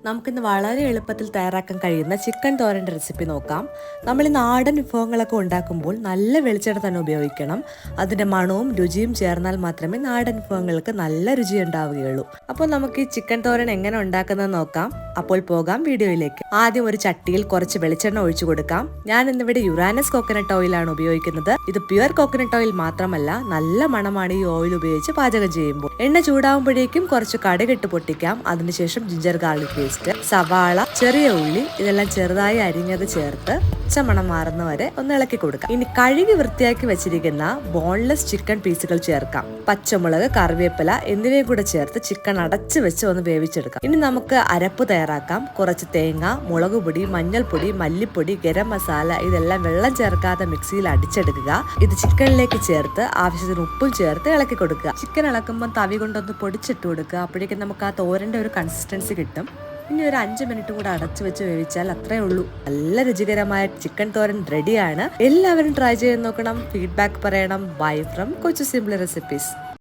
നമുക്കിന്ന് വളരെ എളുപ്പത്തിൽ തയ്യാറാക്കാൻ കഴിയുന്ന ചിക്കൻ തോരൻ്റെ റെസിപ്പി നോക്കാം. നമ്മൾ ഈ നാടൻ വിഭവങ്ങളൊക്കെ ഉണ്ടാക്കുമ്പോൾ നല്ല വെളിച്ചെണ്ണ തന്നെ ഉപയോഗിക്കണം. അതിൻ്റെ മണവും രുചിയും ചേർന്നാൽ മാത്രമേ നാടൻ വിഭവങ്ങൾക്ക് നല്ല രുചി ഉണ്ടാവുകയുള്ളൂ. അപ്പോൾ നമുക്ക് ഈ ചിക്കൻ തോരൻ എങ്ങനെ ഉണ്ടാക്കുന്നത് നോക്കാം. അപ്പോൾ പോകാം വീഡിയോയിലേക്ക്. ആദ്യം ഒരു ചട്ടിയിൽ കുറച്ച് വെളിച്ചെണ്ണ ഒഴിച്ചു കൊടുക്കാം. ഞാൻ ഇന്നിവിടെ യുറാനസ് കോക്കനട്ട് ഓയിലാണ് ഉപയോഗിക്കുന്നത്. ഇത് പ്യുവർ കോക്കനട്ട് ഓയിൽ മാത്രമല്ല, നല്ല മണമാണ് ഈ ഓയിൽ ഉപയോഗിച്ച് പാചകം ചെയ്യുമ്പോൾ. എണ്ണ ചൂടാവുമ്പോഴേക്കും കുറച്ച് കടുകിട്ട് പൊട്ടിക്കാം. അതിനുശേഷം ജിഞ്ചർ ഗാർലിക് പേസ്റ്റ്, സവാള, ചെറിയ ഉള്ളി ഇതെല്ലാം ചെറുതായി അരിഞ്ഞത് ചേർത്ത് പച്ചമണം മാറുന്ന വരെ ഒന്ന് ഇളക്കി കൊടുക്കാം. ഇനി കഴുകി വൃത്തിയാക്കി വെച്ചിരിക്കുന്ന ബോൺലെസ് ചിക്കൻ പീസുകൾ ചേർക്കാം. പച്ചമുളക്, കറിവേപ്പില എന്നിവയും കൂടെ ചേർത്ത് ചിക്കൻ അടച്ചു വെച്ച് ഒന്ന് വേവിച്ചെടുക്കാം. ഇനി നമുക്ക് അരപ്പ് തയ്യാറാക്കാം. കുറച്ച് തേങ്ങ, മുളക് പൊടി, മഞ്ഞൾപ്പൊടി, മല്ലിപ്പൊടി, ഗരം മസാല ഇതെല്ലാം വെള്ളം ചേർക്കാതെ മിക്സിയിൽ അടിച്ചെടുക്കുക. ഇത് ചിക്കനിലേക്ക് ചേർത്ത് ആവശ്യത്തിന് ഉപ്പും ചേർത്ത് ഇളക്കി കൊടുക്കുക. ചിക്കൻ ഇളക്കുമ്പോൾ തവി കൊണ്ടൊന്ന് പൊടിച്ചിട്ട് കൊടുക്കുക. അപ്പോഴേക്കും നമുക്ക് ആ തോരന്റെ ഒരു കൺസിസ്റ്റൻസി കിട്ടും. ഇനി ഒരു 5 മിനിറ്റ് കൂടെ അടച്ചു വെച്ച് വേവിച്ചാൽ അത്രേ ഉള്ളൂ. നല്ല രുചികരമായ ചിക്കൻ തോരൻ റെഡിയാണ്. എല്ലാവരും ട്രൈ ചെയ്ത് നോക്കണം. ഫീഡ്ബാക്ക് പറയണം. ബൈ ഫ്രം കൊച്ചു സിംപ്ലി റെസിപ്പീസ്.